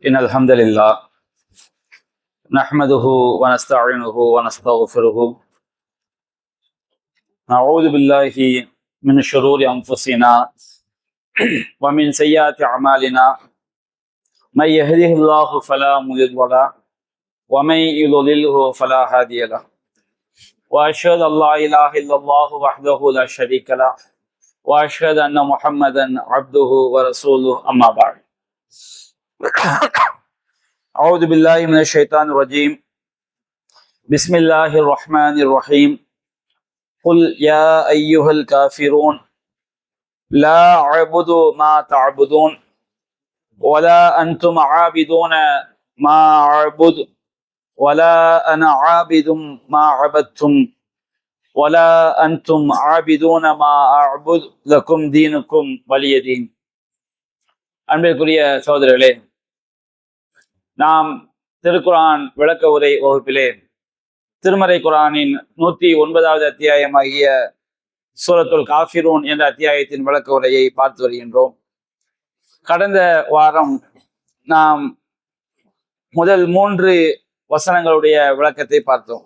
إن الحمد لله نحمده ونستعينه ونستغفره نعوذ بالله من شرور أنفسنا ومن سيئات أعمالنا من يهده الله فلا مضل له ومن يضلله فلا هادي له وأشهد أن لا إله إلا الله وحده لا شريك له وأشهد أن محمدا عبده ورسوله أما بعد أعوذ بالله من الشيطان الرجيم بسم الله الرحمن الرحيم قل يا أيها الكافرون لا أعبد ما تعبدون ولا أنتم عابدون ما أعبد ولا أنا عابد ما عبدتم ولا أنتم عابدون ما أعبد لكم دينكم ولي دين. அன்பிற்குரிய சகோதரர்களே, நாம் திருக்குரான் விளக்க உரை வகுப்பிலே திருமறை குரானின் 109வது அத்தியாயமாகிய சூரத்துல் காஃபிரூன் என்ற அத்தியாயத்தின் விளக்க உரையை பார்த்து வருகின்றோம். கடந்த வாரம் நாம் முதல் 3 வசனங்களுடைய விளக்கத்தை பார்த்தோம்.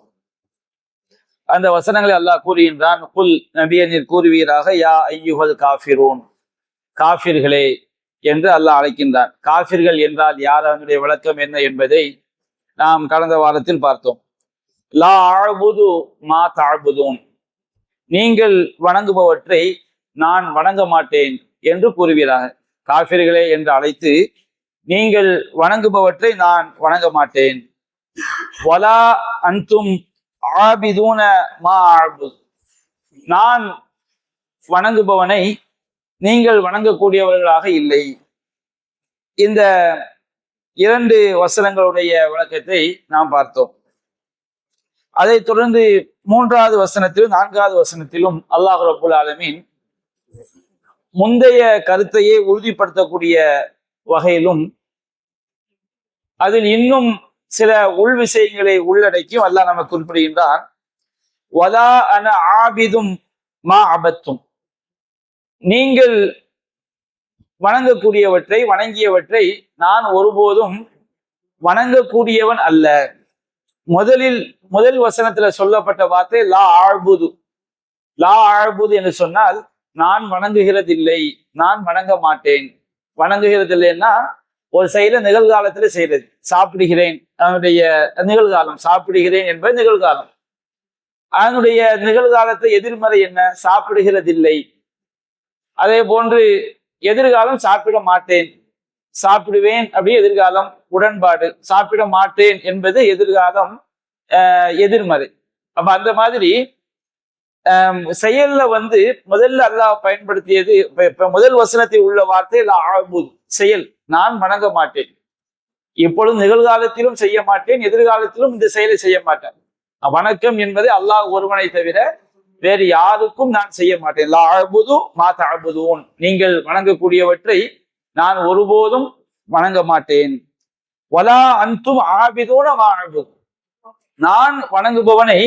அந்த வசனங்களை அல்லாஹ் கூறுகின்றான், குல் நபியே நீர் கூறுவீராக, யா ஐயுஹல் காஃபிரூன், காஃபிர்களே என்று அல்லாஹ் அழைக்கின்றான். காஃபிர்கள் என்றால் யார், அதனுடைய விளக்கம் என்ன என்பதை நாம் கடந்த வாரத்தில் பார்த்தோம். லா அஅபுது மா தஅபுதூன், நீங்கள் வணங்குபவற்றை நான் வணங்க மாட்டேன் என்று கூறுவீராக. காஃபிர்களே என்று அழைத்து நீங்கள் வணங்குபவற்றை நான் வணங்க மாட்டேன். வலா அன்தும் ஆபிதூன மா அஅபுது, நான் வணங்குபவனை நீங்கள் வணங்கக்கூடியவர்களாக இல்லை. இந்த 2 வசனங்களுடைய விளக்கத்தை நாம் பார்த்தோம். அதைத் தொடர்ந்து 3வது வசனத்திலும் 4வது வசனத்திலும் அல்லாஹ் ரப்புல் ஆலமீன் முந்தைய கருத்தையே உறுதிப்படுத்தக்கூடிய வகையிலும் அதில் இன்னும் சில உள் விஷயங்களை உள்ளடக்கியும் அல்லாஹ் நமக்கு குறிப்பிடுகின்றான். வலா அன ஆபிதும் மா அபத்தும், நீங்கள் வணங்கக்கூடியவற்றை வணங்கியவற்றை நான் ஒருபோதும் வணங்கக்கூடியவன் அல்ல. முதல் வசனத்துல சொல்லப்பட்ட வார்த்தை லா ஆழ்புது. லா ஆழ்புது என்று சொன்னால் நான் வணங்குகிறதில்லை, நான் வணங்க மாட்டேன். வணங்குகிறதில்லைன்னா ஒரு செயல நிகழ்காலத்துல செய்யறது. சாப்பிடுகிறேன், அதனுடைய நிகழ்காலம், சாப்பிடுகிறேன் என்பது நிகழ்காலம். அதனுடைய நிகழ்காலத்தை எதிர்மறை என்ன, சாப்பிடுகிறதில்லை. அதே போன்று எதிர்காலம் சாப்பிட மாட்டேன், சாப்பிடுவேன் அப்படி எதிர்காலம் உடன்பாடு, சாப்பிட மாட்டேன் என்பது எதிர்காலம் எதிர்மறை. அப்ப அந்த மாதிரி செயல்ல முதல்ல அல்லாஹ் பயன்படுத்தியது, இப்ப முதல் வசனத்தில் உள்ள வார்த்தை ஆபுது, செயல், நான் வணங்க மாட்டேன். இப்பொழுது நிகழ்காலத்திலும் செய்ய மாட்டேன், எதிர்காலத்திலும் இந்த செயலை செய்ய மாட்டேன். வணக்கம் என்பது அல்லாஹ் ஒருவனை தவிர வேறு யாருக்கும் நான் செய்ய மாட்டேன். லா அஅபுது மா தஅபுதூன், நீங்கள் வணங்கக்கூடியவற்றை நான் ஒருபோதும் வணங்க மாட்டேன். வலா அன்தும் ஆபிதூன மா அஅபுது, நான் வணங்குபவனை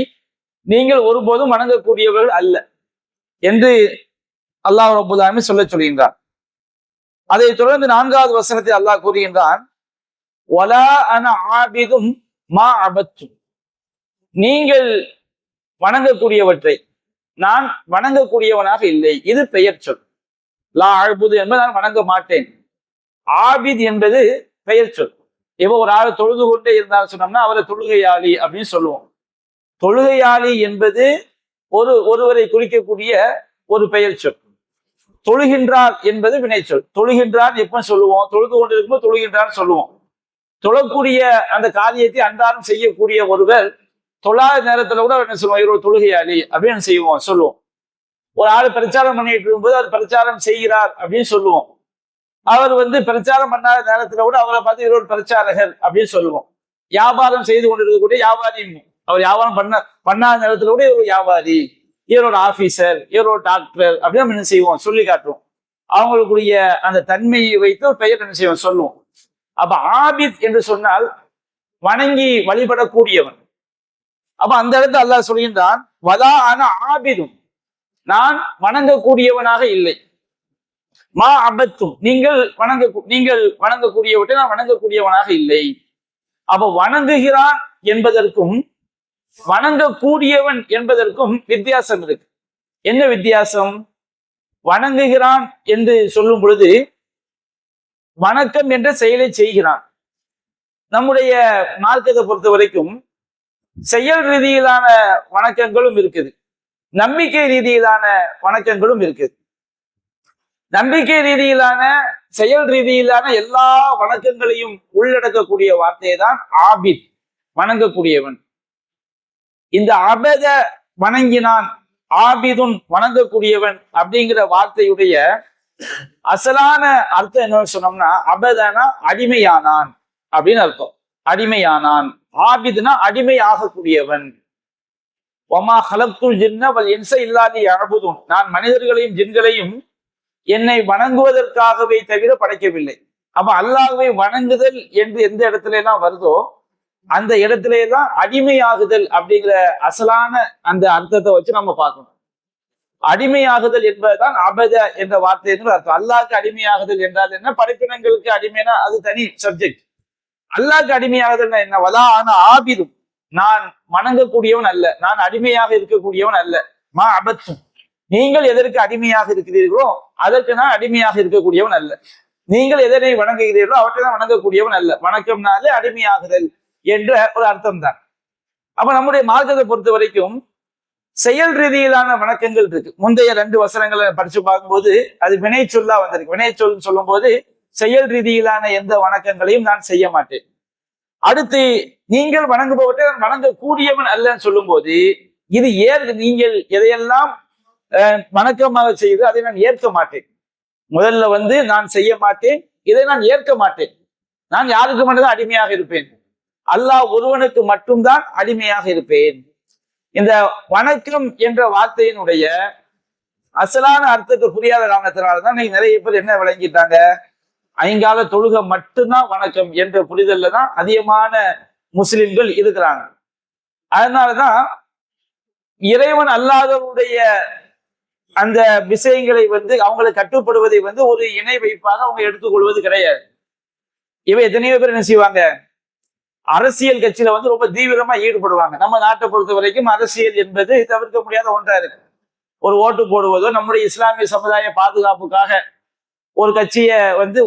நீங்கள் ஒருபோதும் வணங்கக்கூடியவர்கள் அல்ல என்று அல்லாஹ் ரப்பல் ஆலமீன் சொல்கின்றான். அதை தொடர்ந்து 4வது வசனத்தில் அல்லாஹ் கூறுகின்றான், வலா அன ஆபிதும் மா அபத்தும், நீங்கள் வணங்கக்கூடியவற்றை நான் வணங்கக்கூடியவனாக இல்லை. இது பெயர் சொல். லா அஅபுது என்பது நான் வணங்க மாட்டேன். ஆபித் என்பது பெயர் சொல். இப்போ ஒரு ஆள் தொழுது கொண்டே இருந்தாலும் சொன்னோம்னா அவரை தொழுகையாளி அப்படின்னு சொல்லுவோம். தொழுகையாளி என்பது ஒருவரை குறிக்கக்கூடிய ஒரு பெயர் சொல். தொழுகின்றார் என்பது வினை சொல். தொழுகின்றார் எப்ப சொல்லுவோம், தொழுது கொண்டிருக்கும்போது தொழுகின்றார் சொல்லுவோம். தொழக்கூடிய அந்த காரியத்தை அன்றாடம் செய்யக்கூடிய ஒருவர் தொழாத நேரத்துல கூட என்ன சொல்லுவோம், இவரோட தொழுகையாளி அப்படின்னு செய்வோம், சொல்லுவோம். ஒரு ஆள் பிரச்சாரம் பண்ணிட்டு இருக்கும்போது அவர் பிரச்சாரம் செய்கிறார் அப்படின்னு சொல்லுவோம். அவர் பிரச்சாரம் பண்ணாத நேரத்துல கூட அவரை பார்த்து இவரோட பிரச்சாரகர் அப்படின்னு சொல்லுவோம். வியாபாரம் செய்து கொண்டிருக்கக்கூடிய வியாபாரி, அவர் வியாபாரம் பண்ணாத நேரத்துல கூட இவர் வியாபாரி, இவரோட ஆபீசர், இவரோட டாக்டர் அப்படின்னு என்ன செய்வோம், சொல்லி காட்டுவோம். அவங்களுக்குரிய அந்த தன்மையை வைத்து ஒரு பெயர் என்ன செய்வோம், சொல்லுவோம். அப்ப ஆபித் என்று சொன்னால் வணங்கி வழிபடக்கூடியவன். அப்ப அந்த இடத்துல அல்லாஹ் சொல்கின்றான், வலா அன ஆபிதும், நான் வணங்கக்கூடியவனாக இல்லை. மா அபத்தும் நீங்கள் வணங்கக்கூடியவற்றை நான் வணங்கக்கூடியவனாக இல்லை. அப்ப வணங்குகிறான் என்பதற்கும் வணங்கக்கூடியவன் என்பதற்கும் வித்தியாசம் இருக்கு. என்ன வித்தியாசம்? வணங்குகிறான் என்று சொல்லும் பொழுது வணக்கம் என்ற செயலை செய்கிறான். நம்முடைய மார்க்கத்தை பொறுத்த வரைக்கும் செயல் ரீதியிலான வணக்கங்களும் இருக்குது, நம்பிக்கை ரீதியிலான வணக்கங்களும் இருக்குது. நம்பிக்கை ரீதியிலான செயல் ரீதியிலான எல்லா வணக்கங்களையும் உள்ளடக்கக்கூடிய வார்த்தையை தான் ஆபித், வணங்கக்கூடியவன். இந்த அபத வணங்கினான், ஆபிதுன் வணங்கக்கூடியவன் அப்படிங்கிற வார்த்தையுடைய அசலான அர்த்தம் என்னன்னு சொன்னோம்னா, அபதனா அடிமையானான் அப்படின்னு அர்த்தம். அடிமையானான். ஆபிதுனா அடிமை ஆகக்கூடியவன். ஒமா ஹலத்துல் ஜின்ன வல் இன்ஸ இல்லா லியஅபுதுன், நான் மனிதர்களையும் ஜின்களையும் என்னை வணங்குவதற்காகவே தவிர படைக்கவில்லை. அப்ப அல்லாஹ்வை வணங்குதல் என்று எந்த இடத்துல எல்லாம் வருதோ அந்த இடத்துல எல்லாம் அடிமையாகுதல் அப்படிங்கிற அசலான அந்த அர்த்தத்தை வச்சு நம்ம பார்க்கணும். அடிமையாகுதல் என்பதுதான் அபத என்ற வார்த்தை என்று அர்த்தம். அல்லாஹ்க்கு அடிமையாகுதல் என்றால் என்ன? படைப்பினங்களுக்கு அடிமைனா அது தனி சப்ஜெக்ட். அல்லாஹ்க்கு அடிமையாகுதல் என்ன? வலா ஆனா ஆபிதும், நான் வணங்கக்கூடியவன் அல்ல, நான் அடிமையாக இருக்கக்கூடியவன் அல்ல. மா அபத்தும், நீங்கள் எதற்கு அடிமையாக இருக்கிறீர்களோ அதற்கு நான் அடிமையாக இருக்கக்கூடியவன் அல்ல. நீங்கள் எதனை வணங்குகிறீர்களோ அவற்றை தான் வணங்கக்கூடியவன் அல்ல. வணக்கம்னாலே அடிமையாகுதல் என்ற ஒரு அர்த்தம் தான். அப்ப நம்முடைய மார்க்கத்தை பொறுத்த வரைக்கும் செயல் ரீதியிலான வணக்கங்கள் இருக்கு. முந்தைய 2 வசனங்களை படிச்சு பார்க்கும்போது அது வினை சொல்லா வந்திருக்கு. வினை சொல் சொல்லும் போது செயல் ரீதியிலான எந்த வணக்கங்களையும் நான் செய்ய மாட்டேன். அடுத்து நீங்கள் வணங்குபவற்றை நான் வணங்கக்கூடியவன் அல்லன்னு சொல்லும் போது இது நீங்கள் எதையெல்லாம் வணக்கமாக செய்து அதை நான் ஏற்க மாட்டேன். முதல்ல நான் செய்ய மாட்டேன், இதை நான் ஏற்க மாட்டேன். நான் யாருக்கு மட்டும்தான் அடிமையாக இருப்பேன்? அல்லாஹ் ஒருவனுக்கு மட்டும்தான் அடிமையாக இருப்பேன். இந்த வணக்கம் என்ற வார்த்தையினுடைய அசலான அர்த்தத்தை புரியாத காரணத்தினால்தான் நிறைய பேர் என்ன விளங்கிட்டாங்க, ஐங்கால தொழுகை மட்டும்தான் வணக்கம் என்ற புரிதல்ல தான் அதிகமான முஸ்லிம்கள் இருக்கிறாங்க. அதனாலதான் இறைவன் அல்லாதவருடைய அந்த விஷயங்களை அவங்களை கட்டுப்படுவதை ஒரு இணை வைப்பாக அவங்க எடுத்துக்கொள்வது கிடையாது. இவ எத்தனையோ பேர் என்ன செய்வாங்க, அரசியல் கட்சியில ரொம்ப தீவிரமா ஈடுபடுவாங்க. நம்ம நாட்டை பொறுத்த வரைக்கும் அரசியல் என்பது தவிர்க்க முடியாத ஒன்றா இருக்கு. ஒரு ஓட்டு போடுவதோ நம்முடைய இஸ்லாமிய சமுதாய பாதுகாப்புக்காக ஒரு கட்சியை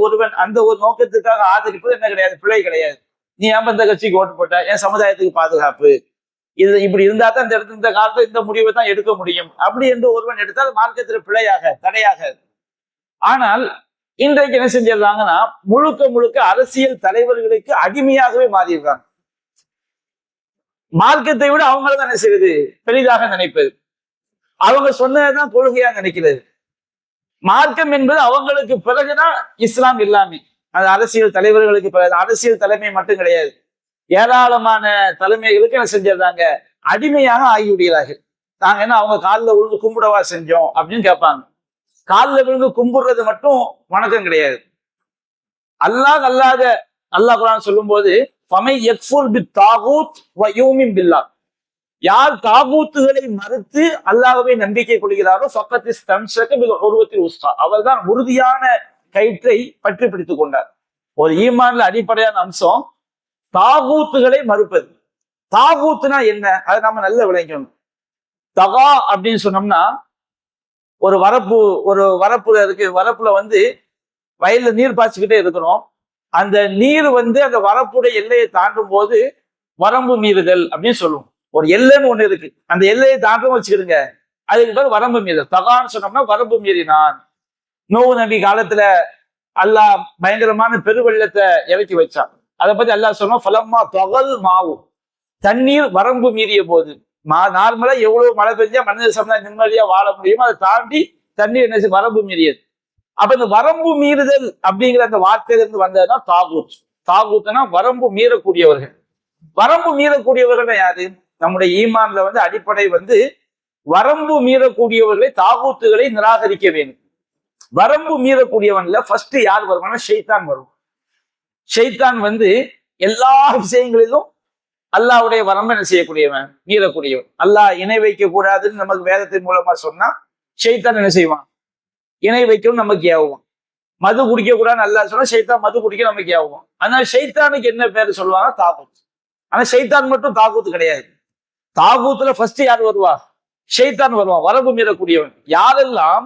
ஒருவன் அந்த ஒரு நோக்கத்துக்காக ஆதரிப்பது என்ன கிடையாது, பிழை கிடையாது. நீ ஏன் இந்த கட்சிக்கு ஓட்டு போட்ட, என் சமுதாயத்துக்கு பாதுகாப்பு, இது இப்படி இருந்தா தான் இந்த காலத்துல இந்த முடிவை தான் எடுக்க முடியும் அப்படி என்று ஒருவன் எடுத்தால் மார்க்கத்தில் பிழையாக தடையாக. ஆனால் இன்றைக்கு என்ன செஞ்சிடறாங்கன்னா முழுக்க அரசியல் தலைவர்களுக்கு அடிமையாகவே மாறிடுறாங்க. மார்க்கத்தை விட அவங்களதான் என்ன செய்வது, பெரிதாக நினைப்பது, அவங்க சொன்னதுதான் கொள்கையா நினைக்கிறது. மார்க்கம் என்பது அவங்களுக்கு பிறகுதான் இஸ்லாம் எல்லாமே. அது அரசியல் தலைவர்களுக்கு பிறகு. அரசியல் தலைமை மட்டும் கிடையாது, ஏராளமான தலைமைகளுக்கு என்ன செஞ்சிடறாங்க, அடிமையாக ஆகிவிடுகிறார்கள். நாங்க என்ன அவங்க காலில் விழுந்து கும்பிடவா செஞ்சோம் அப்படின்னு கேட்பாங்க. காலில் விழுந்து கும்பிடுறது மட்டும் வணக்கம் கிடையாது. அல்லாஹ் அல்லாத அல்லாஹ் குர்ஆன் சொல்லும் போது யார் தாகூத்துகளை மறுத்து அல்லாஹ்வை நம்பிக்கை கொள்கிறாரோ அவர் தான் உறுதியான கயிற்றை பற்றி பிடித்துக் கொண்டார். ஒரு ஈமான்ல அடிப்படையான அம்சம் தாகூத்துகளை மறுப்பது. தாகூத்துனா என்ன, அதை நம்ம நல்ல விளங்கணும். தகா அப்படின்னு சொன்னோம்னா ஒரு வரப்புல இருக்கு, வரப்புல வயல்ல நீர் பாய்ச்சிக்கிட்டே இருக்கிறோம். அந்த நீர் அந்த வரப்புடைய எல்லையை தாண்டும் போது வரம்பு மீறுதல் அப்படின்னு சொல்லுவோம். ஒரு எல்லைன்னு ஒண்ணு இருக்கு, அந்த எல்லையை தாண்டும் வச்சுக்கிடுங்க, அதுக்கு பேர் வரம்பு மீறுதல். தகான்னு சொன்னோம்னா வரம்பு மீறினான். நோவு நபி காலத்துல அல்லாஹ் பயங்கரமான பெருவெள்ளத்தை இறக்கி வச்சான். அதை பத்தி அல்லாஹ் சொன்னோம், ஃபலம்மா தொகல் மாவு, தண்ணீர் வரம்பு மீறிய போது. நார்மலா எவ்வளவு மழை பெஞ்சா மனித சமுதாயம் நிம்மதியா வாழ முடியுமோ அதை தாண்டி தண்ணீர் என்ன வரம்பு மீறியது. அப்ப இந்த வரம்பு மீறுதல் அப்படிங்கிற அந்த வார்த்தையிலிருந்து வந்ததுதான் தாகூத். தாகூத்னா வரம்பு மீறக்கூடியவர்கள். வரம்பு மீறக்கூடியவர்கள் யாரு? நம்முடைய ஈமான்ல அடிப்படை வரம்பு மீறக்கூடியவர்களை, தாகூத்துகளை நிராகரிக்க வேண்டும். வரம்பு மீறக்கூடியவன்ல ஃபர்ஸ்ட் யார் வருவானா, ஷைத்தான் வரும். ஷைத்தான் எல்லா விஷயங்களிலும் அல்லாஹ்வுடைய வரம்பை என்ன செய்யக்கூடியவன், மீறக்கூடியவன். அல்லாஹ் இணை வைக்க கூடாதுன்னு நமக்கு வேதத்தின் மூலமா சொன்னா ஷைத்தான் என்ன செய்வான், இணை வைக்கணும் நமக்கு ஏவுவான். மது குடிக்க கூடாதுன்னு நல்லா சொன்னா ஷைத்தான் மது குடிக்க நமக்கு ஆகும். அதனால ஷைத்தானுக்கு என்ன பேர் சொல்லுவாங்க? தாகூத். ஆனா ஷைத்தான் மட்டும் தாகூத்து கிடையாது. தாகூத்துல ஃபர்ஸ்ட் யார் வருவா? ஷைத்தான் வருவான், வரம்பு மீறக்கூடியவன். யாரெல்லாம்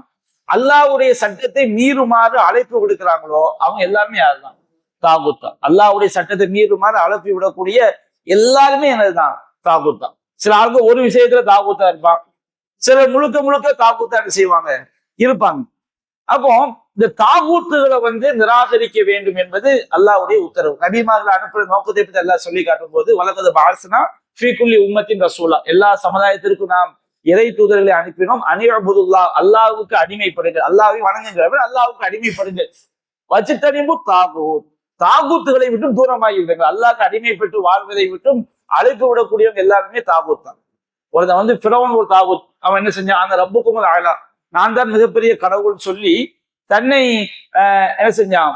அல்லாஹ்வுடைய சட்டத்தை மீறுமாறு அழைப்பு விடுக்கிறாங்களோ அவங்க எல்லாருமே யாருதான்? தாகூத் தான். அல்லாஹ்வுடைய சட்டத்தை மீறுமாறு அழைப்பு விடக்கூடிய எல்லாருமே என்னதுதான்? தாகூத் தான். சில ஆளுங்க ஒரு விஷயத்துல தாகூத்தா இருப்பான், சிலர் முழுக்க முழுக்க தாகூத்தா என்ன செய்வாங்க? இருப்பாங்க. அப்போ இந்த தாகூத்துகளை நிராகரிக்க வேண்டும் என்பது அல்லாஹ்வுடைய உத்தரவு. நபிமார்களை அனுப்புற நோக்கத்தை பற்றி அல்லாஹ் சொல்லி காட்டும் போது, வலகது பாஸ்னா ஃபீ குல்லி உம்மத்தின் ரசூலா, எல்லா சமுதாயத்திற்கும் நாம் இறை தூதர்களை அனுப்பினோம். அனிஅபுதுல்லாஹ், அல்லாஹ்வுக்கு அடிமைப்படுங்க, அல்லாஹ்வை வணங்குங்கள், அல்லாஹ்வுக்கு அடிமைப்படுங்க. வச்சித்தனிபு தாகூத், தாகூத்துகளை விட்டும் தூரமாகி விடுங்க. அல்லாஹ்க்கு அடிமைப்பட்டு வாழ்வதை விட்டும் அழைப்பு விடக்கூடியவங்க எல்லாருமே தாகூத் தான். ஒருத்தன் ஃபிரௌன் ஒரு தாகூத். அவன் என்ன செஞ்சான்? அந்த ரப்புக்கும் ஆளா, நான் தான் மிகப்பெரிய கடவுள் சொல்லி தன்னை என்ன செஞ்சான்?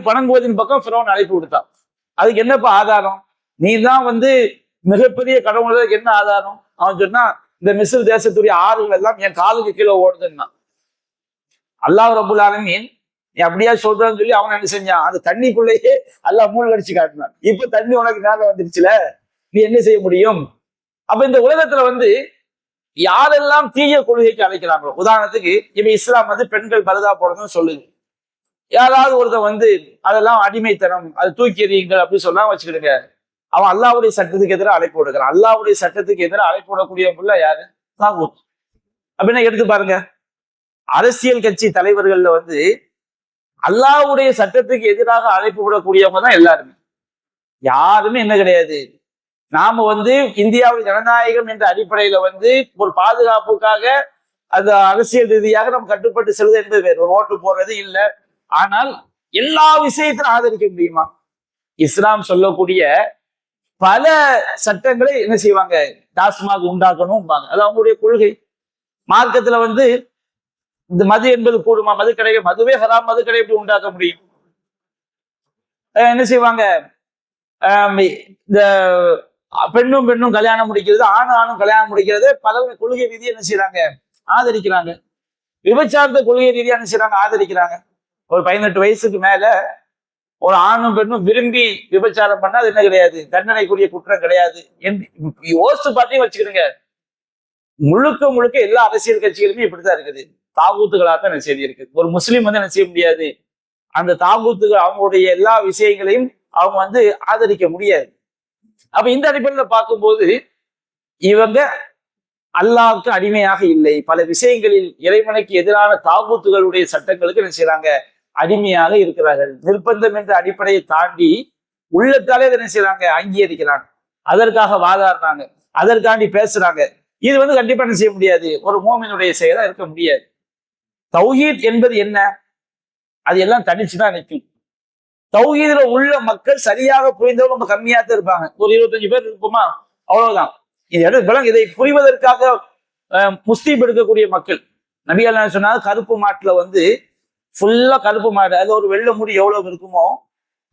வணங்குவதின் பக்கம் ஃபிரௌன் அழைப்பு விடுத்தான். அதுக்கு என்னப்பா ஆதாரம்? நீ தான் மிகப்பெரிய கடவுள், என்ன ஆதாரம்? அவன் சொன்னா, இந்த மிஸ்ர் தேசத்துடைய ஆறுகள் எல்லாம் என் காலுக்கு கீழே ஓடுதுன்னா. அல்லாஹ் ரப்புல் ஆலமீன் நீ அப்படியா சொல்றான்னு சொல்லி அவன் என்ன செஞ்சான்? அந்த தண்ணிக்குள்ளேயே அல்லாஹ் மூழ்கடிச்சு காட்டினான். இப்ப தண்ணி உனக்கு மேல வந்துருச்சுல, நீ என்ன செய்ய முடியும்? அப்ப இந்த உலகத்துல யாரெல்லாம் தீய கொள்கைக்கு அழைக்கிறாங்களோ, உதாரணத்துக்கு இப்ப இஸ்லாம் பெண்கள் பரதா போடணும்னு சொல்லுது. யாராவது ஒருத்தர் அதெல்லாம் அடிமைத்தனம், அது தூக்கி எறியுங்கள் அப்படின்னு சொன்னா வச்சுக்கிடுங்க, அவன் அல்லாஹ்வுடைய சட்டத்துக்கு எதிராக அழைப்பு விடுக்கிறான். அல்லாஹ்வுடைய சட்டத்துக்கு எதிராக அழைப்பு விடக்கூடியவங்க யாரு? தாகூத். அப்படின்னா எடுத்து பாருங்க, அரசியல் கட்சி தலைவர்கள்ல அல்லாஹ்வுடைய சட்டத்துக்கு எதிராக அழைப்பு விடக்கூடியவங்க தான் எல்லாருமே. யாருமே என்ன கிடையாது, நாம இந்தியாவில் ஜனநாயகம் என்ற அடிப்படையில ஒரு பாதுகாப்புக்காக அந்த அரசியல் ரீதியாக நம்ம கட்டுப்பட்டு செல்வது என்பது வேறு. ஒரு ஓட்டு போடுறது இல்லை. ஆனால் எல்லா விஷயத்திலும் ஆதரிக்க முடியுமா? இஸ்லாம் சொல்லக்கூடிய பல சட்டங்களை என்ன செய்வாங்க? டாஸ்மாக் உண்டாக்கணும், அது அவங்களுடைய கொள்கை. மார்க்கத்துல இந்த மது என்பது கூடுமா? மது கடை, மதுவே ஹராம், மது கடை எப்படி உண்டாக்க முடியும்? என்ன செய்வாங்க? இந்த பெண்ணும் பெண்ணும் கல்யாணம் முடிக்கிறது, ஆணும் கல்யாணம் முடிக்கிறது பல கொள்கை ரீதியை என்ன செய்யறாங்க? ஆதரிக்கிறாங்க. விபச்சாரத்தை கொள்கை ரீதியா என்ன செய்யறாங்க? ஆதரிக்கிறாங்க. ஒரு 18 வயசுக்கு மேல ஒரு ஆணும் பெண்ணும் விரும்பி விபச்சாரம் பண்ணா அது என்ன கிடையாது? தண்டனைக்குரிய குற்றம் கிடையாது. யோசிச்சு பார்த்தீங்க வச்சுக்கிடுங்க, முழுக்க முழுக்க எல்லா அரசியல் கட்சிகளுமே இப்படித்தான் இருக்குது. தாகூத்துகளாக தான் என்ன செய்தி இருக்குது. ஒரு முஸ்லீம் என்ன செய்ய முடியாது, அந்த தாகூத்துகள் அவங்களுடைய எல்லா விஷயங்களையும் அவங்க ஆதரிக்க முடியாது. அப்ப இந்த அடிப்படையில பார்க்கும்போது இவங்க அல்லாஹ்வுக்கு அடிமையாக இல்லை, பல விஷயங்களில் இறைவனுக்கு எதிரான தாகூத்துகளுடைய சட்டங்களுக்கு என்ன செய்யறாங்க? அடிமையாக இருக்கிறார்கள். நிர்பந்தம் என்ற அடிப்படையை தாண்டி உள்ளத்தாலே என்ன செய்யறாங்க? அங்கீகரிக்கிறாங்க. அதற்காக வாதாடுறாங்க, அதற்காண்டி பேசுறாங்க. இது கண்டிப்பா என்ன செய்ய முடியாது, ஒரு மோமினுடைய செயலா இருக்க முடியாது. தௌஹீத் என்பது என்ன? அது எல்லாம் தனிச்சுதான் நிற்கும். தௌஹீதுல உள்ள மக்கள் சரியாக புரிந்தவங்க ரொம்ப கம்மியா தான் இருப்பாங்க. ஒரு 25 பேர் இருப்போமா, அவ்வளவுதான். இதை புரிவதற்காக முஸ்லீம் எடுக்கக்கூடிய மக்கள். நபி அல்லாஹ் சொன்னாங்க, கருப்பு மாட்டுல ஃபுல்லா கருப்பு மாடு, அது ஒரு வெள்ளை முடி எவ்வளவு இருக்குமோ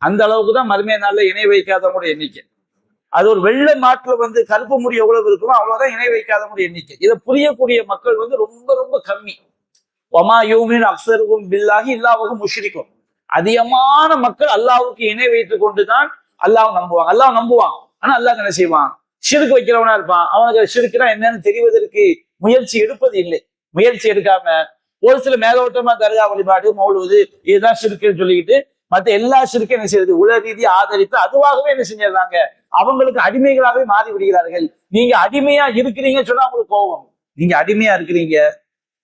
அந்த அளவுக்கு தான் மறுமைய நாள்ல இணை வைக்காதவங்களுடைய எண்ணிக்கை. அது ஒரு வெள்ளை மாட்டுல கருப்பு முடி எவ்வளவு இருக்குமோ அவ்வளவுதான் இணை வைக்காதவங்களுடைய எண்ணிக்கை. இதை புரியக்கூடிய மக்கள் ரொம்ப ரொம்ப கம்மி. வமா யூமின் அக்ஸருஹும் பில்லாஹி இல்லாஹும் முஷ்ரிக்கும். அதிகமான மக்கள் அல்லாஹ்வுக்கு இணை வைத்துக் கொண்டுதான் அல்லாஹ் நம்புவாங்க. அல்லாஹ் நம்புவான், ஆனா அல்லாஹ் என்ன செய்வான்? ஷிர்க் வைக்கிறவனா இருப்பான். அவனுக்கு ஷிர்க்னா என்னன்னு தெரிவதற்கு முயற்சி எடுப்பது இல்லை. முயற்சி எடுக்காம ஒரு சில மேலோட்டமா தர்கா வழிபாடு, மௌலூது, இதுதான் ஷிர்க்குன்னு சொல்லிக்கிட்டு மற்ற எல்லா ஷிர்க்கும் என்ன செய்யுது? உலக ரீதியை ஆதரித்து அதுவாகவே என்ன செஞ்சிடறாங்க? அவங்களுக்கு அடிமைகளாகவே மாறி விடுகிறார்கள். நீங்க அடிமையா இருக்கிறீங்கன்னு சொன்னா அவங்களுக்கு கோபம். நீங்க அடிமையா இருக்கிறீங்க,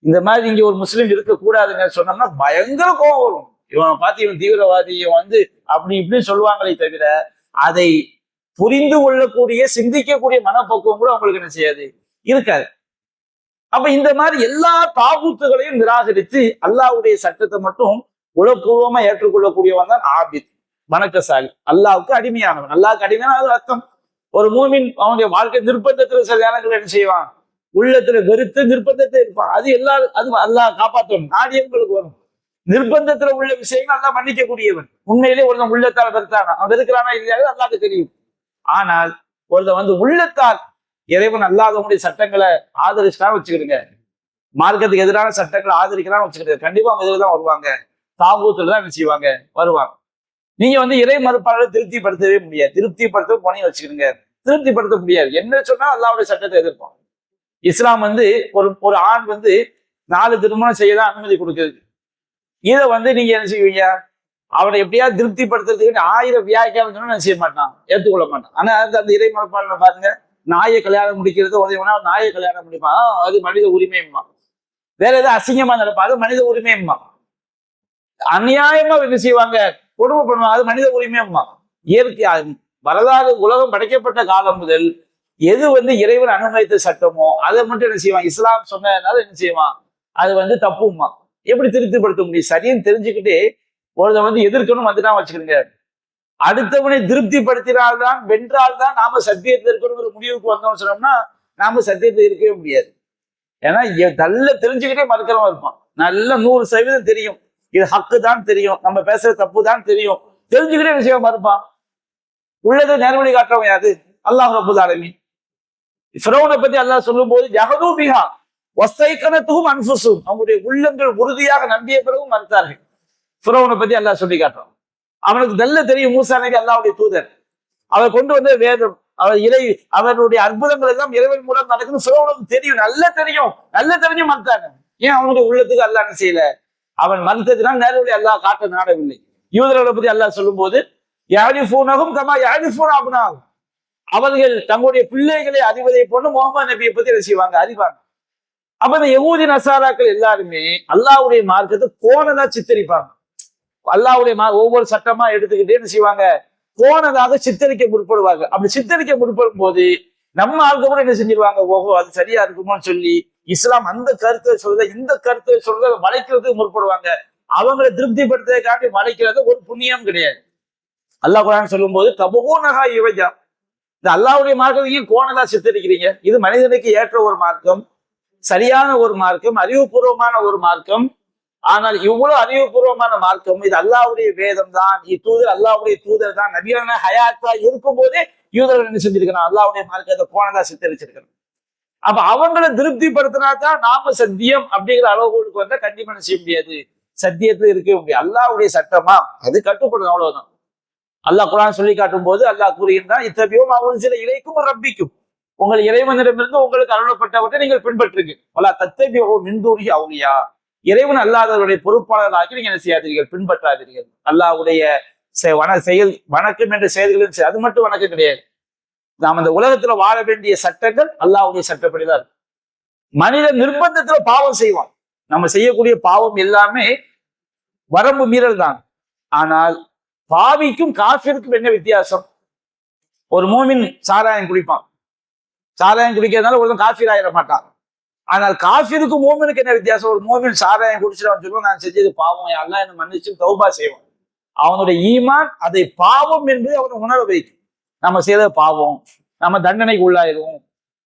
இந்த மாதிரி நீங்க ஒரு முஸ்லீம் இருக்கக்கூடாதுன்னு சொன்னோம்னா பயங்கர கோபம் வரும். இவனை பார்த்து இவன் தீவிரவாதி, இவன் அப்படி இப்படின்னு சொல்லுவாங்களே தவிர அதை புரிந்து கொள்ளக்கூடிய சிந்திக்கக்கூடிய மனப்பக்குவம் கூட அவங்களுக்கு என்ன செய்யாது? இருக்காது. அப்ப இந்த மாதிரி எல்லா தாகூத்துகளையும் நிராகரித்து அல்லாஹ்வுடைய சட்டத்தை மட்டும் உலகபூர்வமா ஏற்றுக்கொள்ளக்கூடியவன் தான் ஆபித், வணக்கசாலி, அல்லாஹ்வுக்கு அடிமையானவன். அல்லாஹ்வுக்கு அடிமையான அர்த்தம், ஒரு மூமின் அவனுடைய வாழ்க்கை நிர்பந்தத்துல சில நேரங்கள் என்ன செய்வான்? உள்ளத்துல வெறுத்து நிர்பந்தத்தை இருப்பான். அது அல்லாஹ் காப்பாற்றணும், நாடியவங்களுக்கு வரும். நிர்பந்தத்துல உள்ள விஷயங்கள் அல்லாஹ் மன்னிக்க கூடியவன். உண்மையிலே ஒருத்தன் உள்ளத்தால் வெறுத்தானா, அவன் வெறுக்கிறானா இல்லையா அல்லாஹ்வுக்கு தெரியும். ஆனால் ஒருத்தன் உள்ளத்தால் இறைவன் அல்லாதவனுடைய சட்டங்களை ஆதரிச்சுதான் வச்சுக்கிடுங்க, மார்க்கத்துக்கு எதிரான சட்டங்களை ஆதரிக்கிறான்னு வச்சுக்கிட்டு கண்டிப்பா அவங்க எதிர்தான் வருவாங்க. தாகூத்துல தான் என்ன செய்வாங்க, வருவாங்க. நீங்க வந்து இறை மறுப்பாளர்களை திருப்திப்படுத்தவே முடியாது. திருப்திப்படுத்த பணி வச்சுக்கிடுங்க, திருப்திப்படுத்த முடியாது. என்ன சொன்னா அல்லாஹ்வுடைய சட்டத்தை எதிர்ப்போம். இஸ்லாம் வந்து ஒரு ஆண் வந்து 4 திருமணம் செய்யதான் அனுமதி கொடுக்குது. இதை வந்து நீங்க என்ன செய்வீங்க, அவனை எப்படியாவது திருப்திப்படுத்துறதுக்கு 1000 வியாக்கியானம் சொன்னா நான் செய்ய மாட்டான், ஏற்றுக்கொள்ள மாட்டான். ஆனா அந்த இறை மறுப்பாளர் பாருங்க, நாயை கல்யாணம் முடிக்கிறது உதவினா நாயை கல்யாணம் முடிப்பான், அது மனித உரிமையுமா. வேற ஏதாவது அசிங்கமா நடப்பா, அது மனித உரிமையுமா. அநியாயமா என்ன செய்வாங்க, கொடுமை பண்ணுவாங்க, அது மனித உரிமையுமா. இயற்கை வரலாறு உலகம் படைக்கப்பட்ட காலம் முதல் எது வந்து இறைவன் அனுமதித்த சட்டமோ அதை மட்டும் என்ன செய்வான், இஸ்லாம் சொன்னதுனால என்ன செய்வான், அது வந்து தப்புமா. எப்படி திருப்திப்படுத்த முடியும்? சரின்னு தெரிஞ்சுக்கிட்டே ஒருத்த வந்து எதிர்க்கணும் வந்துதான் வச்சுக்கிடுங்க. அடுத்தவனை திருப்திப்படுத்தினால்தான், வென்றால்தான் நாம சத்தியத்தில் இருக்கணுங்கிற முடிவுக்கு வந்தோம்னு சொன்னோம்னா நாம சத்தியத்தில் இருக்கவே முடியாது. ஏன்னா நல்ல தெரிஞ்சுக்கிட்டே மறுக்கிறவன் இருப்பான். நல்ல 100% தெரியும், இது ஹக்கு தான் தெரியும், நம்ம பேசுறது தப்பு தான் தெரியும், தெரிஞ்சுக்கிட்டே என்ன செய்ய மறுப்பான். உள்ளதை நேர்வழி காட்டுறவன் யாது? அல்லாஹ் ரப்பல் ஆலமீன். ஃபிரௌனை பத்தி அல்லாஹ் சொல்லும் போது ஜஹது பிஹா வஸ்தைகனத்துஹும் அன்ஃபுஸுஹும், அவங்களுடைய உள்ளங்கள் உறுதியாக நம்பிய பிறகும் மறுத்தார்கள். ஃபிரௌனை பத்தி அல்லாஹ் சொல்லி காட்டுறான். அவனுக்கு நல்ல தெரியும் மூசா நபி அல்லாஹ்வுடைய தூதர், அவர் கொண்டு வந்த வேதம், அவர் அவருடைய அற்புதங்கள் எல்லாம் இறைவன் மூலம் நடக்குன்னு ஃபிரௌனுக்கு தெரியும், நல்ல தெரிஞ்சு மறுத்தாங்க. ஏன்? அவனுடைய உள்ளத்துக்கு அல்லாஹ் என்ன செய்யல, அவன் மறுத்ததுனால் நேரடி அல்லாஹ் காட்ட நாடவில்லை. யூதர்களை பத்தி அல்லாஹ் சொல்லும் போது யாரிஃபூனஹும் கமா யாரிஃபூன அப்னாஹும், அவர்கள் தங்களுடைய பிள்ளைகளை அறிவதை போன்று முகமது நபியை பத்தி என்ன செய்வாங்க, அறிவாங்க. அப்ப இந்த யகூதி நசாராக்கள் எல்லாருமே அல்லாஹ்வுடைய மார்க்கத்தை கோணலா சித்தரிப்பாங்க. அல்லாஹ்வுடைய ஒவ்வொரு சட்டமா எடுத்துக்கிட்டே என்ன செய்வாங்க, கோணதாக சித்தரிக்க முற்படுவாங்க. அப்படி சித்தரிக்க முற்படும் போது நம்ம ஆட்கள் கூட என்ன செஞ்சிருவாங்க, ஓஹோ அது சரியா இருக்குமோன்னு சொல்லி இஸ்லாம் அந்த கருத்தை சொல்ற இந்த கருத்தை சொல்ற வளைக்கிறதுக்கு முற்படுவாங்க. அவங்களை திருப்திப்படுத்துறதுக்காண்டி வளைக்கிறது ஒரு புண்ணியம் கிடையாது. அல்லாஹ் குர்ஆன் சொல்லும் போது தபூனஹா இவஜா, இந்த அல்லாஹ்வுடைய மார்க்கத்தை கோணலா சித்தரிக்கிறீங்க, இது மனிதனுக்கு ஏற்ற ஒரு மார்க்கம், சரியான ஒரு மார்க்கம், அறிவுபூர்வமான ஒரு மார்க்கம். ஆனால் இவ்வளவு அறிவுபூர்வமான மார்க்கம், இது அல்லாஹ்வுடைய வேதம் தான், தூதர் அல்லாஹ்வுடைய தூதர் தான், நபியான ஹயாத்தா இருக்கும் போதே யூதர்கள் என்ன செஞ்சிருக்கிறான், அல்லாஹ்வுடைய மார்க்கத்தை கோணலா சித்தரிச்சிருக்கிறான். அப்ப அவங்களை திருப்திப்படுத்தினா தான் நாம சத்தியம் அப்படிங்கிற அளவுகளுக்கு வந்தா கண்டிப்பா செய்ய முடியாது, சத்தியத்துல இருக்கவே முடியாது. அல்லாஹ்வுடைய சட்டமா அது கட்டுப்படும், அவ்வளவுதான். அல்லாஹ் குர்ஆன் சொல்லி காட்டும் போது அல்லாஹ் கூறுகின்றான், இத்தபியும் அவன் சில இலைக்கும் ரப்பிக்கும், உங்கள் இறைவனிடமிருந்து உங்களுக்கு அருளப்பட்டவற்றை நீங்கள் பின்பற்றுங்க. வலா தத்தபியோ மின்தூரி அவுலியா, இறைவன் அல்லாதவருடைய பொறுப்பாளர்களாக்கி நீங்க என்ன செய்யாதீர்கள், பின்பற்றாதீர்கள். அல்லாஹ்வுடைய செயல் வணக்கம் என்ற செயல்களும் அது மட்டும் வணக்கம் கிடையாது. நாம் இந்த உலகத்துல வாழ வேண்டிய சட்டங்கள் அல்லாஹ்வுடைய சட்டப்படிதான். மனிதன் நிர்பந்தத்துல பாவம் செய்வான். நம்ம செய்யக்கூடிய பாவம் எல்லாமே வரம்பு மீறல் தான். ஆனால் பாவிக்கும் காஃபிருக்கும் என்ன வித்தியாசம்? ஒரு மூமின் சாராயம் குடிப்பான், சாராயம் குடிக்கிறதுனால ஒருத்தன் காஃபிர் ஆயிட மாட்டான். ஆனால் காஃபிருக்கும் மூமினுக்கு என்ன வித்தியாசம்? ஒரு மூமின் சாராயம் குடிச்சிட்டு அவன் சொல்லுவான், நான் செஞ்சது பாவம், அல்லாஹ் என்ன மன்னிச்சு தௌபா செய்வான். அவனுடைய ஈமான் அதை பாவம் என்பதை அவனை உணர வைக்கும். நம்ம செய்த பாவம், நம்ம தண்டனைக்கு உள்ளாயிரும்.